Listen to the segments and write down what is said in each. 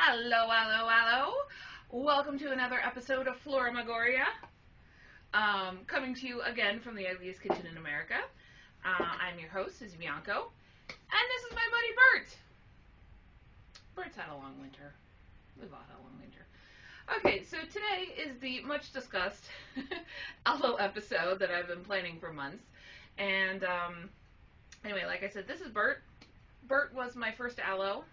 Hello, hello, hello. Welcome to another episode of Flora Magoria. Coming to you again from the ugliest kitchen in America. I'm your host, is Bianco. And this is my buddy Bert. Bert's had a long winter. We've all had a long winter. Okay, so today is the much discussed Aloe episode that I've been planning for months. And anyway, like I said, this is Bert. Bert was my first Aloe.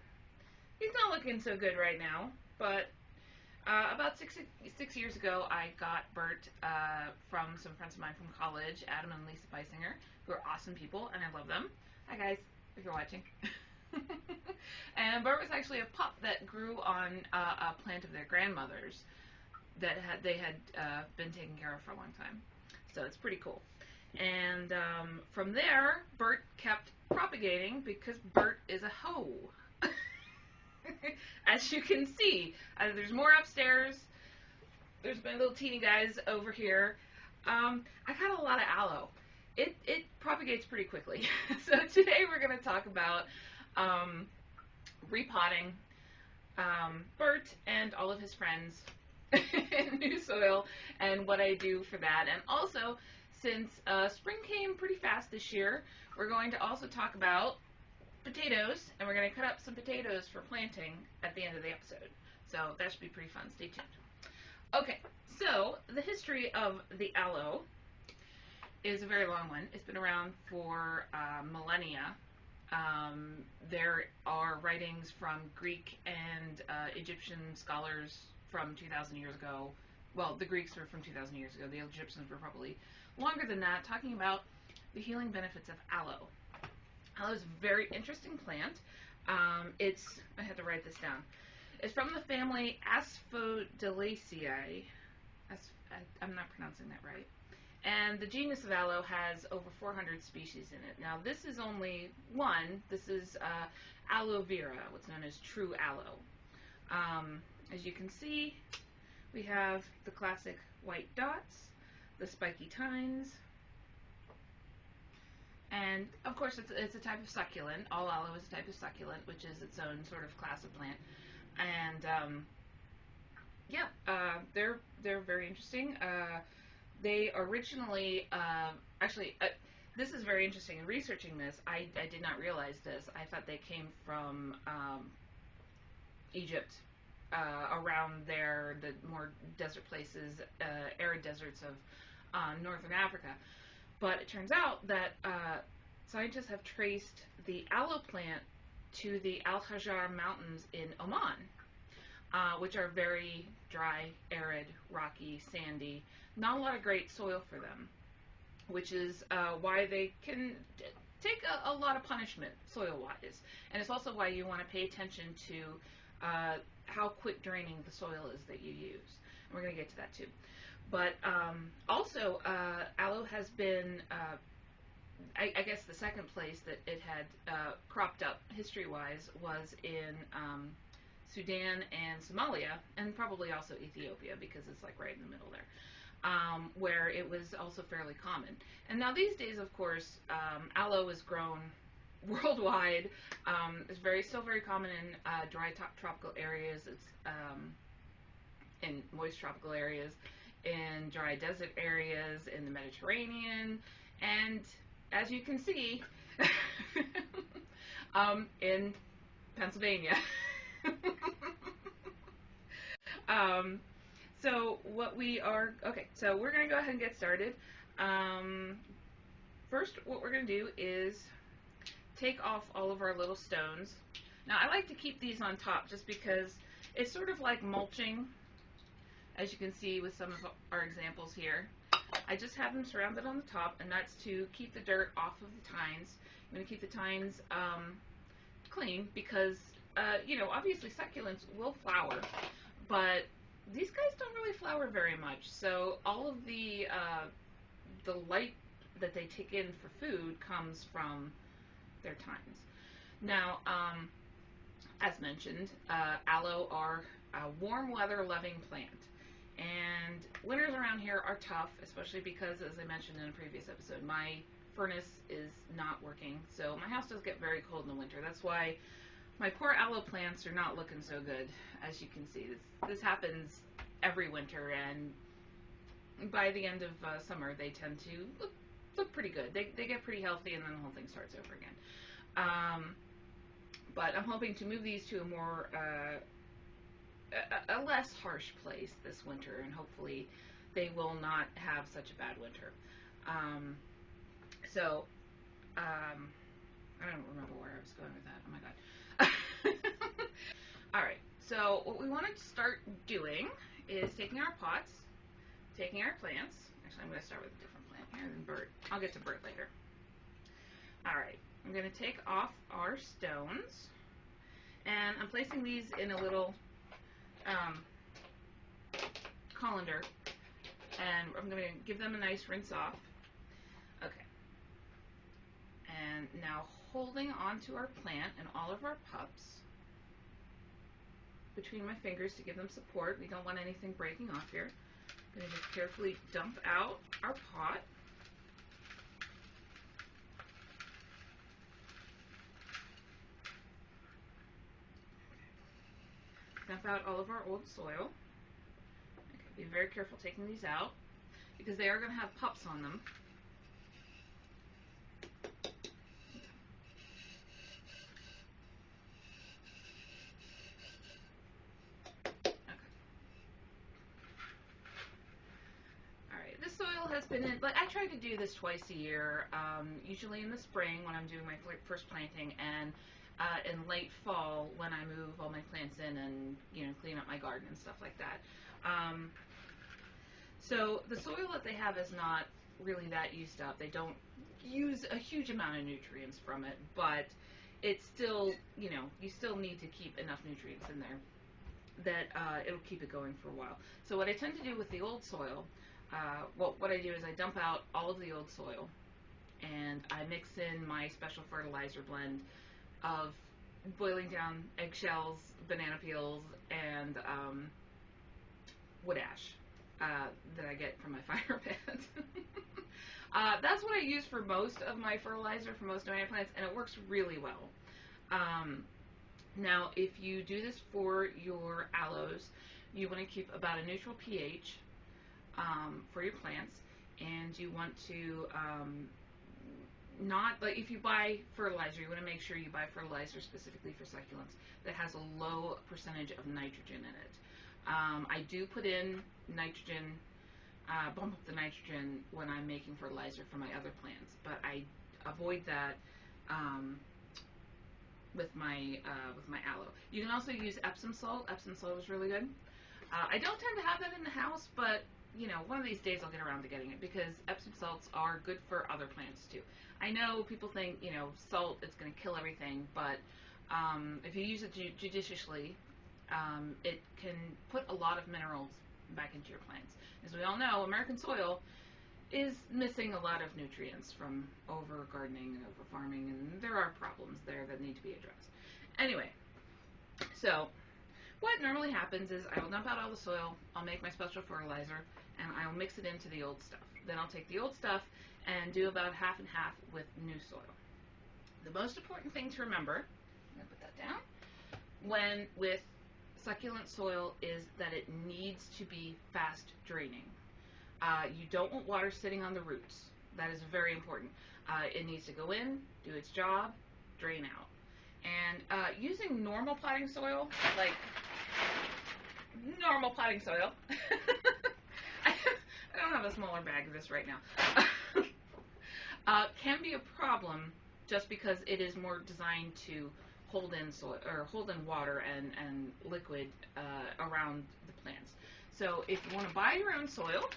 He's not looking so good right now, but about six years ago, I got Bert from some friends of mine from college, Adam and Lisa Beisinger, who are awesome people, and I love them. Hi guys, if you're watching. And Bert was actually a pup that grew on a plant of their grandmother's that they had been taken care of for a long time. So it's pretty cool. And from there, Bert kept propagating because Bert is a hoe. As you can see, there's more upstairs. There's my little teeny guys over here. I got a lot of aloe. It propagates pretty quickly. So today we're going to talk about repotting Bert and all of his friends in new soil and what I do for that. And also, since spring came pretty fast this year, we're going to also talk about potatoes, and we're going to cut up some potatoes for planting at the end of the episode. So that should be pretty fun. Stay tuned. Okay, so the history of the aloe is a very long one. It's been around for millennia. There are writings from Greek and Egyptian scholars from 2,000 years ago. Well, the Greeks were from 2,000 years ago. The Egyptians were probably longer than that, talking about the healing benefits of aloe. Aloe is a very interesting plant. I had to write this down. It's from the family Asphodelaceae. I'm not pronouncing that right. And the genus of aloe has over 400 species in it. Now, this is only one. This is aloe vera, what's known as true aloe. As you can see, we have the classic white dots, the spiky tines, and of course it's a type of succulent. All aloe is a type of succulent, which is its own sort of class of plant. And they're very interesting. They originally, this is very interesting. In researching this, I did not realize this. I thought they came from Egypt, around there, the more desert places, arid deserts of northern Africa. But it turns out that scientists have traced the aloe plant to the Al Hajar Mountains in Oman, which are very dry, arid, rocky, sandy, not a lot of great soil for them, which is why they can take a lot of punishment soil-wise. And it's also why you want to pay attention to how quick draining the soil is that you use. And we're going to get to that too. But also, aloe has been, I guess the second place that it had cropped up history-wise was in Sudan and Somalia, and probably also Ethiopia, because it's like right in the middle there, where it was also fairly common. And now these days, of course, aloe is grown worldwide. It's still very common in dry tropical areas. It's in moist tropical areas, in dry desert areas, in the Mediterranean, and as you can see, in Pennsylvania. So we're going to go ahead and get started. First, what we're going to do is take off all of our little stones. Now, I like to keep these on top just because it's sort of like mulching, as you can see with some of our examples here. I just have them surrounded on the top, and that's to keep the dirt off of the tines. I'm going to keep the tines clean because, obviously succulents will flower, but these guys don't really flower very much. So all of the light that they take in for food comes from their tines. Now, as mentioned, aloe are a warm weather loving plant. And winters around here are tough, especially because, as I mentioned in a previous episode, my furnace is not working. So my house does get very cold in the winter. That's why My poor aloe plants are not looking so good, as you can see. This happens every winter, and by the end of summer, they tend to look pretty good. They get pretty healthy, and then the whole thing starts over again. But I'm hoping to move these to a more a less harsh place this winter, and hopefully they will not have such a bad winter. Um, so I don't remember where I was going with that. Oh my god. All right. So what we want to start doing is taking our pots, taking our plants. Actually, I'm going to start with a different plant here, and then Bert. I'll get to Bert later. All right. I'm going to take off our stones, and I'm placing these in a little colander, and I'm going to give them a nice rinse off. Okay. And now holding onto our plant and all of our pups between my fingers to give them support. We don't want anything breaking off here. I'm going to just carefully dump out our pot. Dump out all of our old soil. Okay, be very careful taking these out because they are going to have pups on them. Alright, this soil has been in, I try to do this twice a year, usually in the spring when I'm doing my first planting, and in late fall when I move all my plants in and, clean up my garden and stuff like that. So the soil that they have is not really that used up. They don't use a huge amount of nutrients from it, but it's still, you still need to keep enough nutrients in there that it'll keep it going for a while. So what I tend to do with the old soil, what I do is I dump out all of the old soil and I mix in my special fertilizer blend of boiling down eggshells, banana peels, and wood ash that I get from my fire pit. That's what I use for most of my fertilizer for most of my plants, and it works really well. Now, if you do this for your aloes, you want to keep about a neutral pH for your plants, and you want to not, like, if you buy fertilizer, you want to make sure you buy fertilizer specifically for succulents that has a low percentage of nitrogen in it. I do put in nitrogen, bump up the nitrogen when I'm making fertilizer for my other plants, but I avoid that with my aloe. You can also use Epsom salt. Epsom salt is really good. I don't tend to have that in the house, but one of these days I'll get around to getting it because Epsom salts are good for other plants too. I know people think salt is going to kill everything, but if you use it judiciously, it can put a lot of minerals back into your plants. As we all know, American soil is missing a lot of nutrients from over gardening and over farming, and there are problems there that need to be addressed. Anyway, so what normally happens is I will dump out all the soil, I'll make my special fertilizer, and I'll mix it into the old stuff. Then I'll take the old stuff and do about half and half with new soil. The most important thing to remember, I'm going to put that down, when with succulent soil is that it needs to be fast draining. You don't want water sitting on the roots. That is very important. It needs to go in, do its job, drain out. And using normal potting soil, like normal potting soil, I don't have a smaller bag of this right now, can be a problem just because it is more designed to hold in soil or hold in water and liquid around the plants. So if you want to buy your own soil,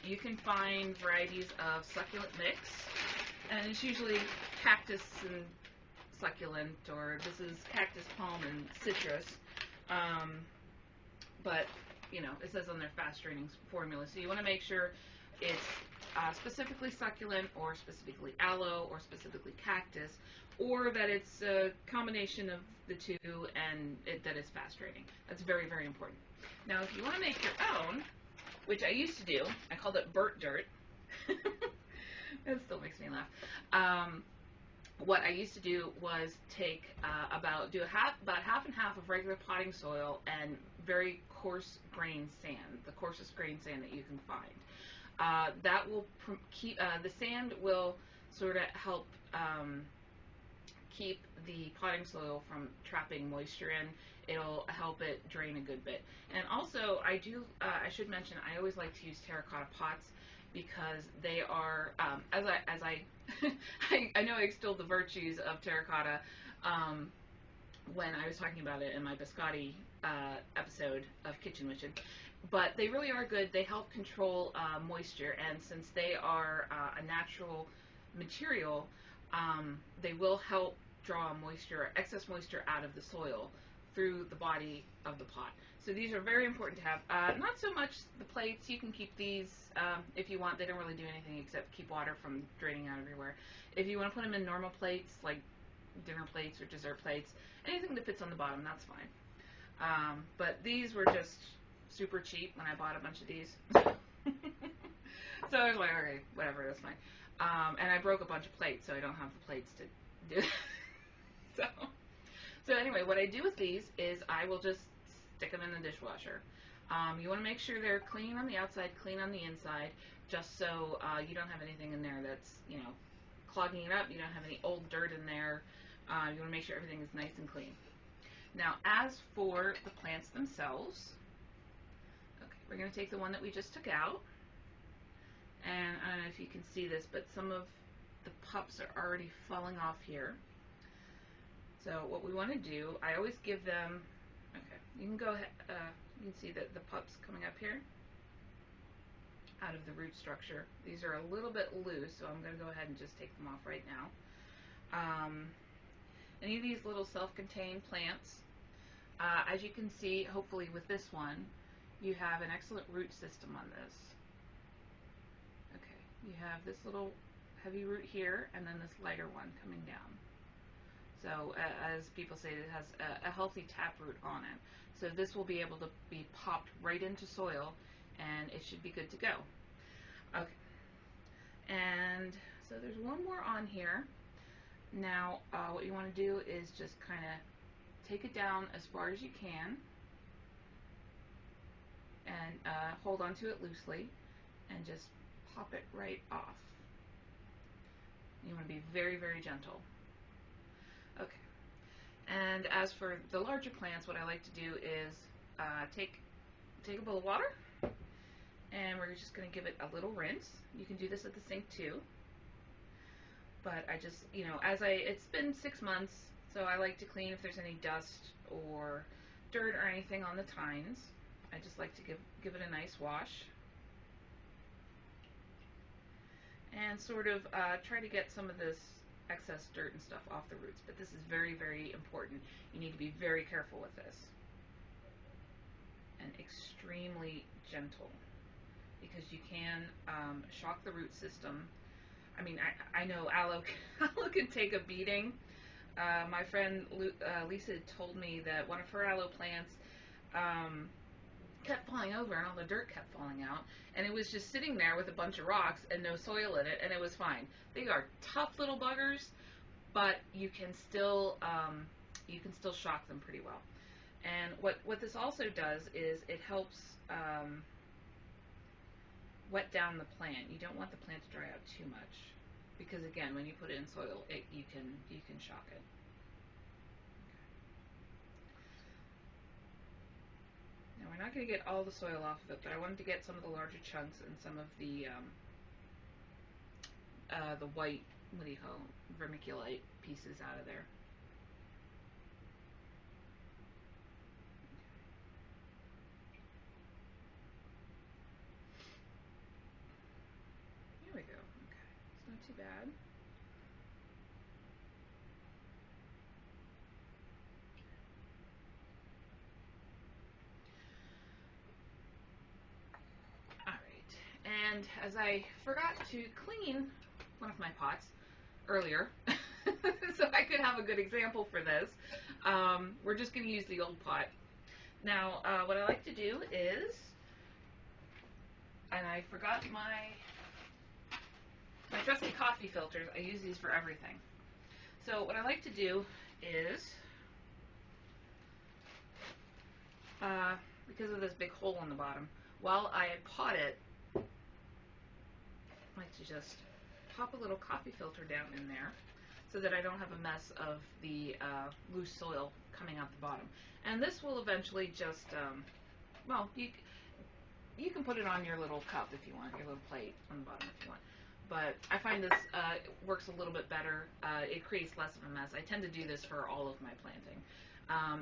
you can find varieties of succulent mix, and it's usually cactus and succulent, or this is cactus, palm, and citrus. But it says on their fast draining formula, so you want to make sure it's specifically succulent, or specifically aloe, or specifically cactus, or that it's a combination of the two and that it's fast draining. That's very, very important. Now, if you want to make your own, which I used to do, I called it Burt Dirt. It still makes me laugh. what I used to do was take about half and half of regular potting soil and very coarse grained sand, the coarsest grained sand that you can find. That will keep the sand will sort of help keep the potting soil from trapping moisture in. It'll help it drain a good bit. And also, I should mention, I always like to use terracotta pots because they are, I know I extolled the virtues of terracotta when I was talking about it in my biscotti episode of Kitchen Witchin'. But they really are good. They help control moisture, and since they are a natural material, they will help draw moisture, excess moisture out of the soil through the body of the pot. So these are very important to have. Not so much the plates. You can keep these if you want. They don't really do anything except keep water from draining out everywhere. If you want to put them in normal plates, like dinner plates or dessert plates, anything that fits on the bottom, that's fine. But these were just super cheap when I bought a bunch of these. So I was like, okay, whatever, that's fine. And I broke a bunch of plates, so I don't have the plates to do it. So anyway, what I do with these is I will just stick them in the dishwasher. You want to make sure they're clean on the outside, clean on the inside, just so you don't have anything in there that's, clogging it up. You don't have any old dirt in there. You want to make sure everything is nice and clean. Now, as for the plants themselves, okay, we're going to take the one that we just took out. And I don't know if you can see this, but some of the pups are already falling off here. So what we want to do, I always give them, okay, you can go ahead, you can see that the pups coming up here out of the root structure. These are a little bit loose, so I'm going to go ahead and just take them off right now. Any of these little self-contained plants, as you can see, hopefully with this one, you have an excellent root system on this. Okay, you have this little heavy root here, and then this lighter one coming down. So as people say, it has a healthy taproot on it. So this will be able to be popped right into soil, and it should be good to go. Okay. And so there's one more on here. Now what you want to do is just kind of take it down as far as you can and hold onto it loosely and just pop it right off. You want to be very, very gentle. Okay. And as for the larger plants, what I like to do is take a bowl of water, and we're just going to give it a little rinse. You can do this at the sink too. But I just, it's been 6 months, so I like to clean if there's any dust or dirt or anything on the tines. I just like to give it a nice wash. And sort of try to get some of this excess dirt and stuff off the roots. But this is very, very important. You need to be very careful with this. And extremely gentle, because you can shock the root system. I mean, I know aloe can take a beating. My friend Lisa told me that one of her aloe plants kept falling over, and all the dirt kept falling out, and it was just sitting there with a bunch of rocks and no soil in it, and it was fine. They are tough little buggers, but you can still shock them pretty well. And what this also does is it helps wet down the plant. You don't want the plant to dry out too much, because again, when you put it in soil, you can shock it. Now we're not going to get all the soil off of it, but I wanted to get some of the larger chunks and some of the white, what do you call them, vermiculite pieces out of there. There we go. Okay, it's not too bad. And as I forgot to clean one of my pots earlier, so I could have a good example for this, we're just going to use the old pot. Now, what I like to do is, and I forgot my trusty coffee filters. I use these for everything. So what I like to do is, because of this big hole in the bottom, while I pot it, I like to just pop a little coffee filter down in there so that I don't have a mess of the loose soil coming out the bottom. And this will eventually just, well, you can put it on your little cup if you want, your little plate on the bottom if you want. But I find this works a little bit better. It creates less of a mess. I tend to do this for all of my planting.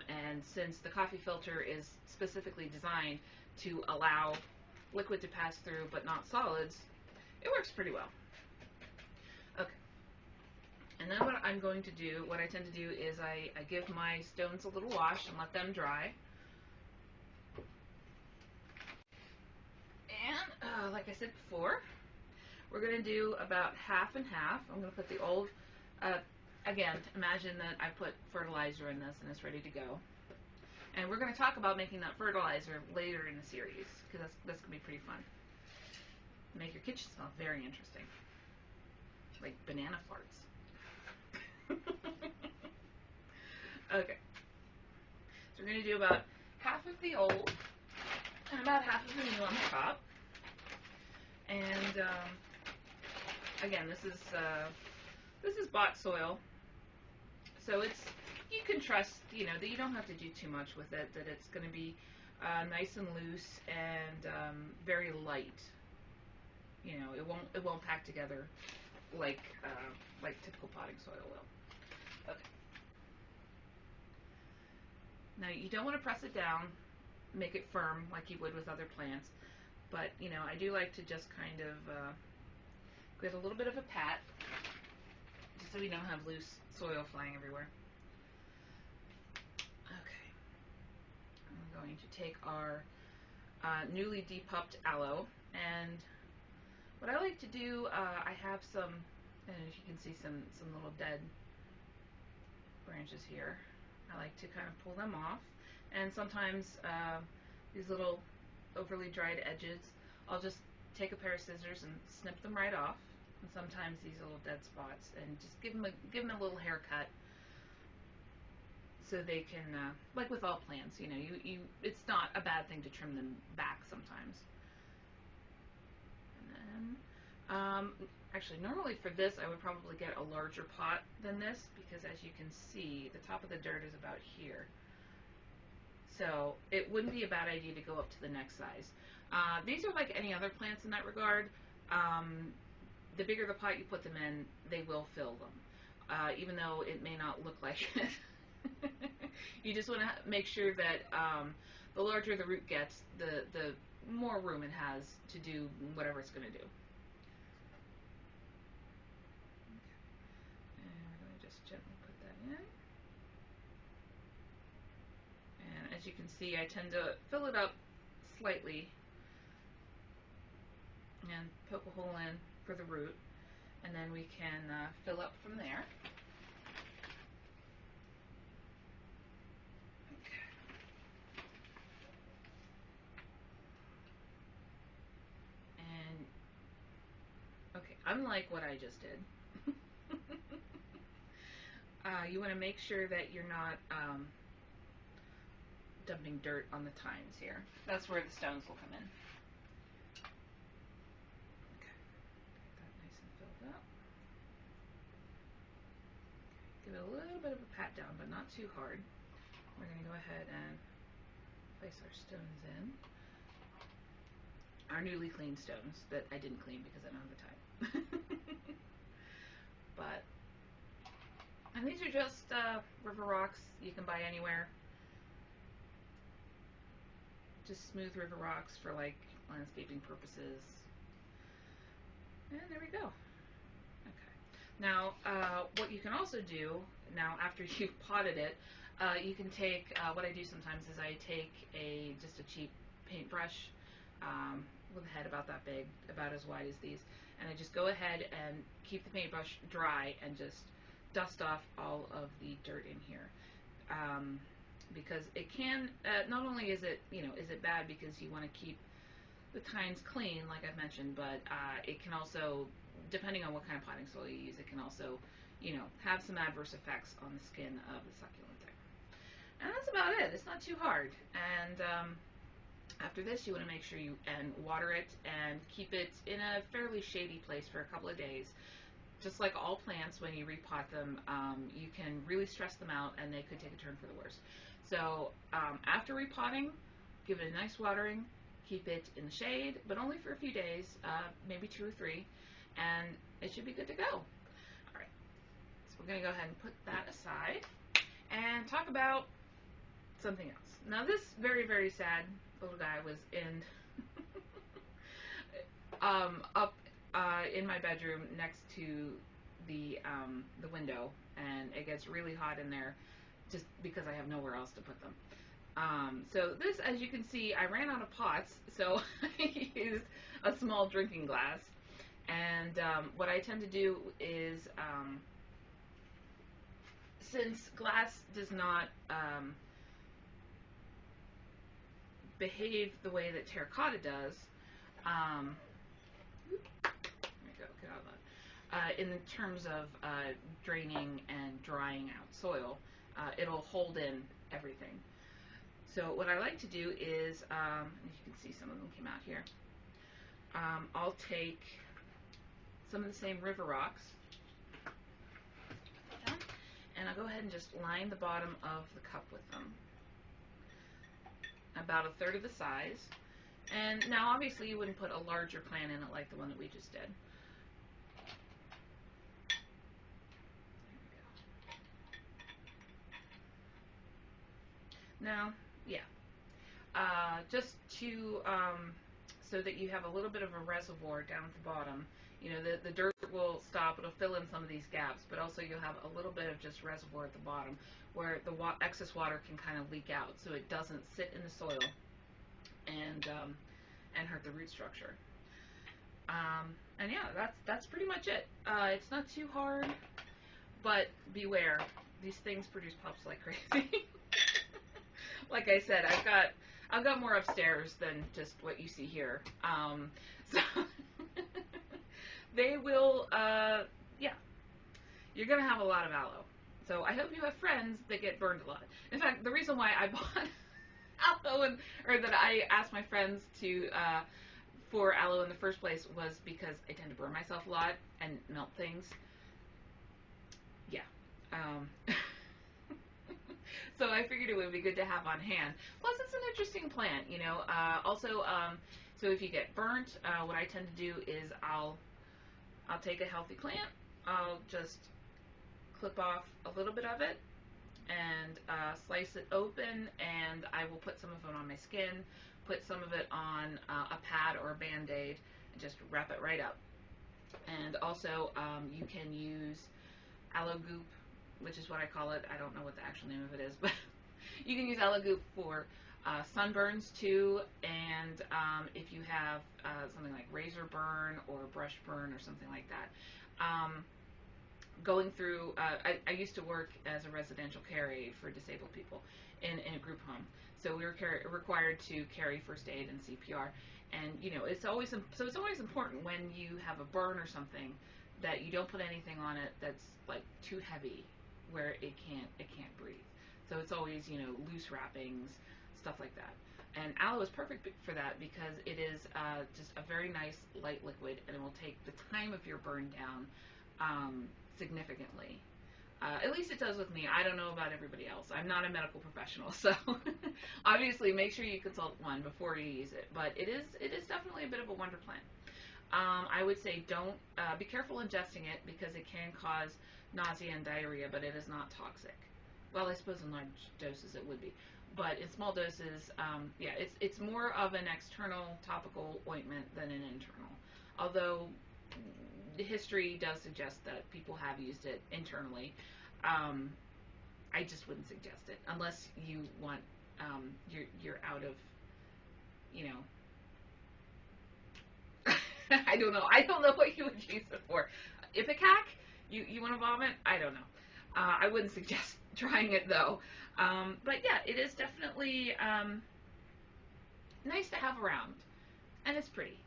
And since the coffee filter is specifically designed to allow liquid to pass through but not solids, it works pretty well. Okay. And then what I'm going to do, what I tend to do is I give my stones a little wash and let them dry. And like I said before, we're going to do about half and half. I'm going to put the old, again, imagine that I put fertilizer in this and it's ready to go. And we're going to talk about making that fertilizer later in the series, because that's going to be pretty fun. Make your kitchen smell very interesting. Like banana farts. Okay. So we're going to do about half of the old and about half of the new on the top. And again, this is bought soil, so you can trust, that you don't have to do too much with it. That it's going to be nice and loose and very light. It won't pack together like typical potting soil will. Okay. Now you don't want to press it down, make it firm like you would with other plants, but I do like to just kind of give a little bit of a pat, just so we don't have loose soil flying everywhere. Okay, I'm going to take our newly depupped aloe, and what I like to do, I have some, and as you can see, some little dead branches here. I like to kind of pull them off, and sometimes these little overly dried edges, I'll just take a pair of scissors and snip them right off. And sometimes these little dead spots, and just give them a little haircut, so they can, like with all plants, it's not a bad thing to trim them back sometimes. And then, actually, normally for this, I would probably get a larger pot than this, because as you can see, the top of the dirt is about here. So it wouldn't be a bad idea to go up to the next size. These are like any other plants in that regard. The bigger the pot you put them in, they will fill them, even though it may not look like it. You just want to make sure that the larger the root gets, the more room it has to do whatever it's going to do. And we're going to just gently put that in. And as you can see, I tend to fill it up slightly and poke a hole in for the root, and then we can fill up from there. And okay, unlike what I just did, you want to make sure that you're not dumping dirt on the tines here. That's where the stones will come in. Okay, get that nice and filled up. Give it a little bit of a pat down, but not too hard. We're going to go ahead and place our stones in. Our newly cleaned stones that I didn't clean because I don't have the time. And these are just river rocks you can buy anywhere. Just smooth river rocks for like landscaping purposes. And there we go. Okay. Now, what you can also do, now after you've potted it, you can take, what I do sometimes is I take just a cheap paintbrush with a head about that big, about as wide as these, and I just go ahead and keep the paintbrush dry and just dust off all of the dirt in here. Because it can, not only is it, is it bad because you want to keep the tines clean, like I've mentioned, but it can also, depending on what kind of potting soil you use, it can also have some adverse effects on the skin of the succulent there. And that's about it. It's not too hard. And after this, you want to make sure you water it and keep it in a fairly shady place for a couple of days. Just like all plants, when you repot them, you can really stress them out and they could take a turn for the worse. So after repotting, give it a nice watering, keep it in the shade, but only for a few days, maybe 2 or 3, and it should be good to go. All right, so we're going to go ahead and put that aside and talk about something else. Now this very, very sad little guy was in up in my bedroom next to the window, and it gets really hot in there just because I have nowhere else to put them. So this, as you can see, I ran out of pots, so I used a small drinking glass. And what I tend to do is, since glass does not behave the way that terracotta does, there we go, get out of that. In terms of draining and drying out soil, it'll hold in everything. So what I like to do is, you can see some of them came out here, I'll take some of the same river rocks, and I'll go ahead and just line the bottom of the cup with them, about 1/3 of the size. And now obviously you wouldn't put a larger plant in it like the one that we just did. Now, yeah, just to, so that you have a little bit of a reservoir down at the bottom. The dirt will stop, it'll fill in some of these gaps, but also you'll have a little bit of just reservoir at the bottom where the excess water can kind of leak out, so it doesn't sit in the soil and hurt the root structure. And yeah, that's pretty much it. It's not too hard, but beware, these things produce pups like crazy. Like I said, I've got more upstairs than just what you see here. So they will, yeah, you're gonna have a lot of aloe. So I hope you have friends that get burned a lot. In fact, the reason why I bought aloe, or that I asked my friends to for aloe in the first place, was because I tend to burn myself a lot and melt things. Yeah. So I figured it would be good to have on hand. Plus, it's an interesting plant, Also, so if you get burnt, what I tend to do is I'll take a healthy plant, I'll just clip off a little bit of it and slice it open, and I will put some of it on my skin, put some of it on a pad or a Band-Aid, and just wrap it right up. And also, you can use aloe goop, which is what I call it. I don't know what the actual name of it is, but you can use aloe goop for sunburns too, and if you have something like razor burn or brush burn or something like that. Going through, I used to work as a residential care aide for disabled people in a group home, so we were required to carry first aid and CPR, and it's always important when you have a burn or something that you don't put anything on it that's like too heavy where it can't breathe. So it's always loose wrappings, stuff like that. And aloe is perfect for that because it is just a very nice light liquid, and it will take the time of your burn down significantly. At least it does with me. I don't know about everybody else. I'm not a medical professional, so obviously make sure you consult one before you use it. But it is definitely a bit of a wonder plant. I would say don't be careful ingesting it because it can cause nausea and diarrhea, but it is not toxic. Well, I suppose in large doses it would be, but in small doses, yeah, it's more of an external topical ointment than an internal. Although history does suggest that people have used it internally. I just wouldn't suggest it unless you want you're out of I don't know. I don't know what you would use it for. Ipecac? You want to vomit? I don't know. I wouldn't suggest trying it though. But yeah, it is definitely nice to have around, and it's pretty.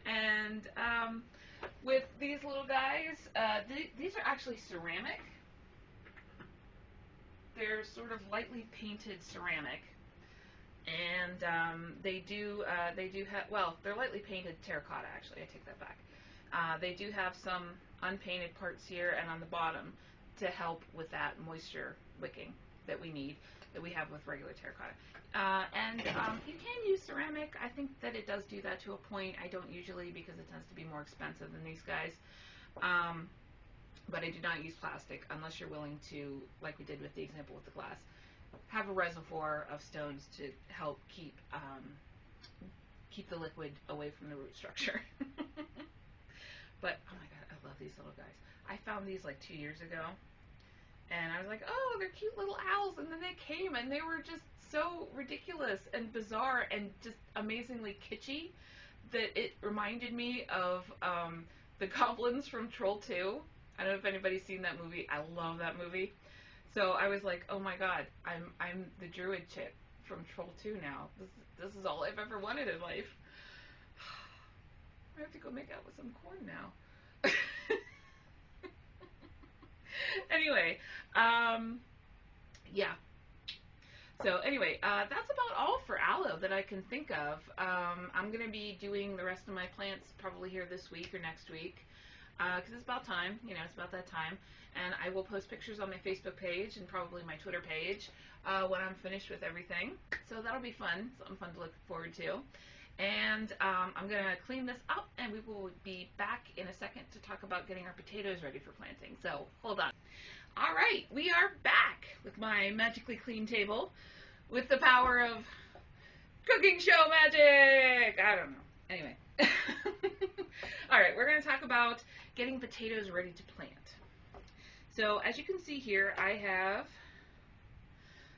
And with these little guys. These are actually ceramic. They're sort of lightly painted ceramic, and they do have, well, they're lightly painted terracotta. Actually, I take that back. They do have some unpainted parts here and on the bottom to help with that moisture wicking that we need, that we have with regular terracotta. You can use ceramic. I think that it does do that to a point. I don't usually, because it tends to be more expensive than these guys. But I do not use plastic unless you're willing to, like we did with the example with the glass, have a reservoir of stones to help keep the liquid away from the root structure. But oh my god, I love these little guys. I found these like 2 years ago, and I was like, oh, they're cute little owls, and then they came and they were just so ridiculous and bizarre and just amazingly kitschy that it reminded me of the goblins from Troll 2. I don't know if anybody's seen that movie. I love that movie. So I was like, oh my god, I'm the druid chick from Troll 2 now. This is all I've ever wanted in life. I have to go make out with some corn now. Anyway, yeah. So anyway, that's about all for aloe that I can think of. I'm going to be doing the rest of my plants probably here this week or next week, because it's about time. You know, it's about that time. And I will post pictures on my Facebook page and probably my Twitter page when I'm finished with everything. So that'll be fun, something fun to look forward to. And I'm going to clean this up, and we will be back in a second to talk about getting our potatoes ready for planting. So hold on. All right, we are back with my magically clean table with the power of cooking show magic. I don't know. Anyway. All right, we're going to talk about getting potatoes ready to plant. So as you can see here, I have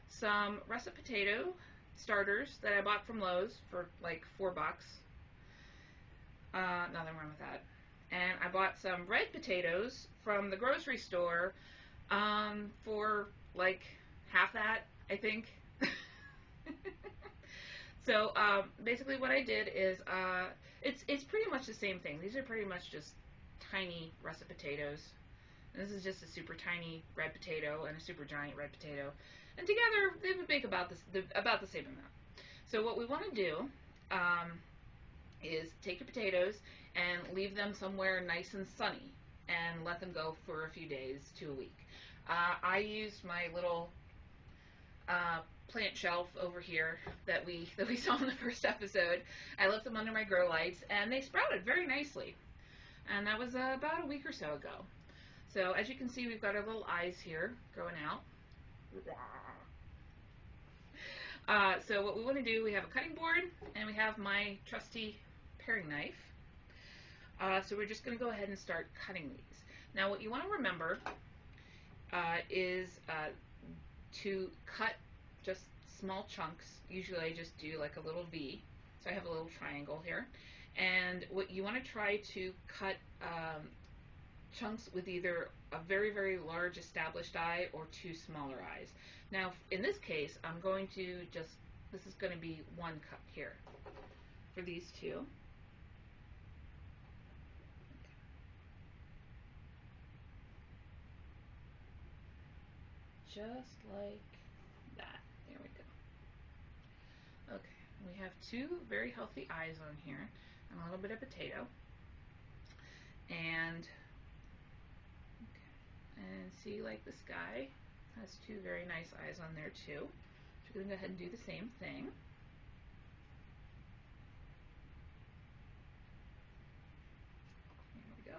some russet potato starters that I bought from Lowe's for like $4. Nothing wrong with that. And I bought some red potatoes from the grocery store for like half that, I think. So basically what I did is it's pretty much the same thing. These are pretty much just tiny russet potatoes. And this is just a super tiny red potato and a super giant red potato. And together they would make about the same amount. So what we want to do is take your potatoes and leave them somewhere nice and sunny and let them go for a few days to a week. I used my little plant shelf over here that we saw in the first episode. I left them under my grow lights, and they sprouted very nicely. And that was about a week or so ago. So as you can see, we've got our little eyes here growing out. So what we want to do, we have a cutting board, and we have my trusty paring knife. So we're just going to go ahead and start cutting these. Now what you want to remember is to cut just small chunks. Usually I just do like a little V. So I have a little triangle here. And what you want to try to cut chunks with either a very, very large established eye or two smaller eyes. Now in this case, I'm going to this is going to be one cut here for these two. Just like that. There we go. Okay, we have two very healthy eyes on here and a little bit of potato. And see, like this guy has two very nice eyes on there too. So we're going to go ahead and do the same thing. There we go.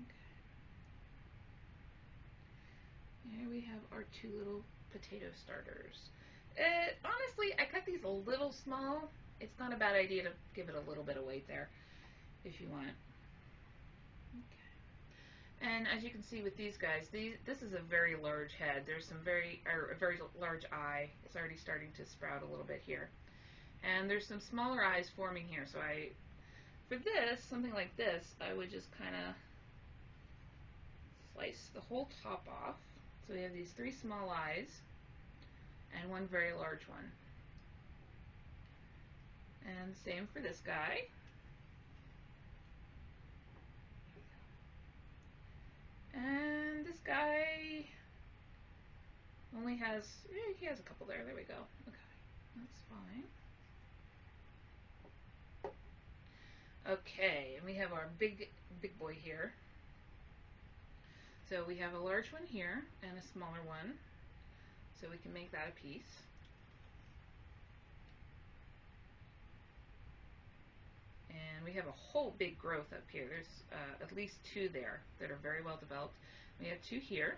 Okay. Here we have our two little potato starters. Honestly, I cut these a little small. It's not a bad idea to give it a little bit of weight there if you want. And as you can see with these guys, this is a very large head. There's a very large eye. It's already starting to sprout a little bit here. And there's some smaller eyes forming here. So for this, something like this, I would just kind of slice the whole top off. So we have these three small eyes and one very large one. And same for this guy. And this guy only has, he has a couple there. There we go. Okay, that's fine. Okay, and we have our big boy here. So we have a large one here and a smaller one. So we can make that a piece. And we have a whole big growth up here. There's at least two there that are very well developed. We have two here.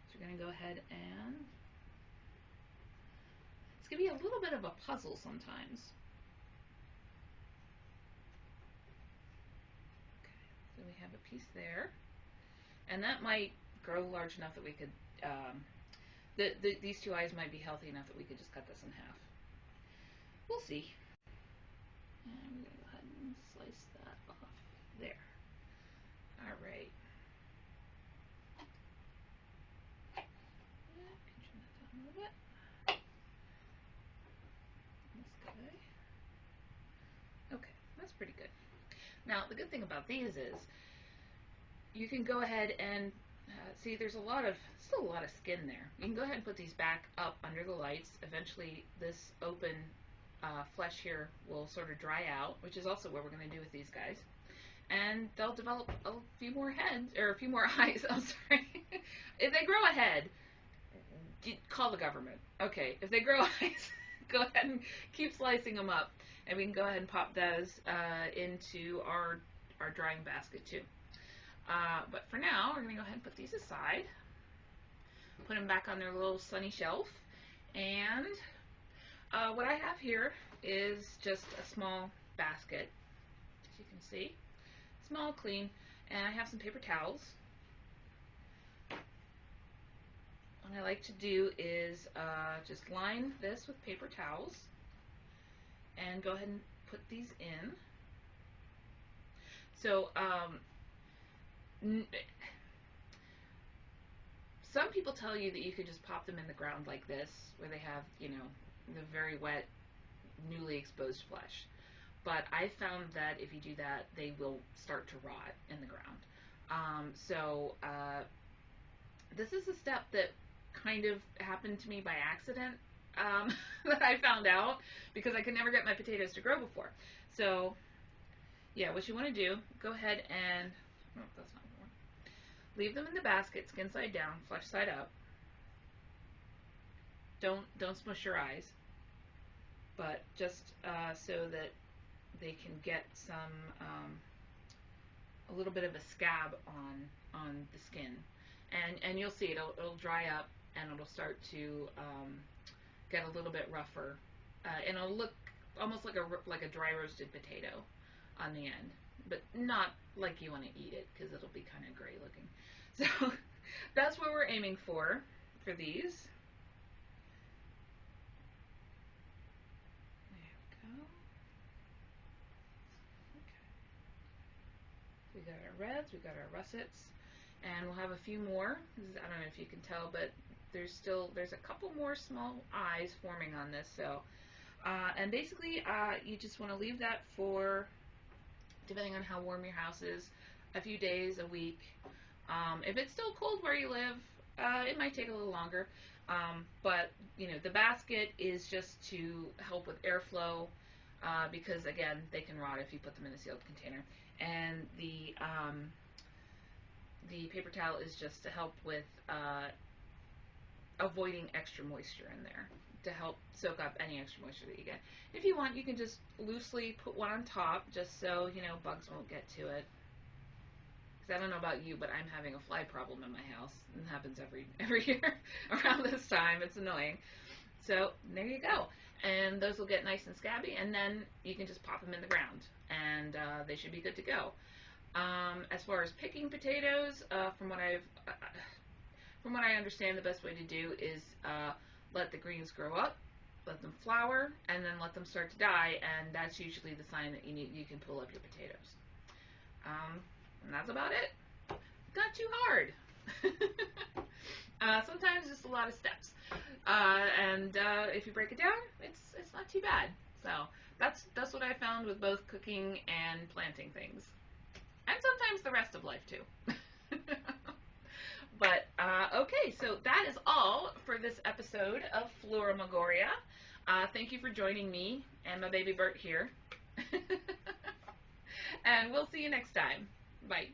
So we're going to go ahead and, it's going to be a little bit of a puzzle sometimes. Okay, so we have a piece there. And that might grow large enough that we could, these two eyes might be healthy enough that we could just cut this in half. We'll see. And I'm going to go ahead and slice that off there. All right. Trim that down a little bit. This guy. Okay, that's pretty good. Now, the good thing about these is you can go ahead and see there's still a lot of skin there. You can go ahead and put these back up under the lights. Eventually, this open flesh here will sort of dry out, which is also what we're going to do with these guys. And they'll develop a few more heads, or a few more eyes, I'm sorry. If they grow a head, call the government. Okay, if they grow eyes, go ahead and keep slicing them up. And we can go ahead and pop those into our drying basket too. But for now, we're going to go ahead and put these aside. Put them back on their little sunny shelf. And what I have here is just a small basket, as you can see. Small, clean, and I have some paper towels. What I like to do is just line this with paper towels and go ahead and put these in. So some people tell you that you could just pop them in the ground like this, where they have, you know, the very wet, newly exposed flesh. But I found that if you do that, they will start to rot in the ground. This is a step that kind of happened to me by accident, that I found out because I could never get my potatoes to grow before. So yeah, what you want to do, go ahead and, oh, that's not one. Leave them in the basket, skin side down, flesh side up. Don't smush your eyes, but just so that they can get some a little bit of a scab on the skin, and you'll see it'll dry up and it'll start to get a little bit rougher, and it'll look almost like a dry roasted potato on the end, but not like you want to eat it because it'll be kind of gray looking. So that's what we're aiming for these. We got our reds, we got our russets, and we'll have a few more. I don't know if you can tell, but there's a couple more small eyes forming on this. So, and basically, you just want to leave that for, depending on how warm your house is, a few days, a week. If it's still cold where you live, it might take a little longer. But you know, the basket is just to help with airflow, because again, they can rot if you put them in a sealed container. And the paper towel is just to help with avoiding extra moisture in there, to help soak up any extra moisture that you get. If you want, you can just loosely put one on top, just so you know bugs won't get to it. Because I don't know about you, but I'm having a fly problem in my house. It happens every year around this time. It's annoying. So there you go. And those will get nice and scabby, and then you can just pop them in the ground, and they should be good to go. As far as picking potatoes, from what I understand, the best way to do is let the greens grow up, let them flower, and then let them start to die, and that's usually the sign that you can pull up your potatoes. And that's about it. Not too hard. Sometimes just a lot of steps, and if you break it down, it's not too bad. So that's what I found with both cooking and planting things, and sometimes the rest of life too. But okay, so that is all for this episode of Floramagoria. Thank you for joining me and my baby Bert here. And we'll see you next time. Bye.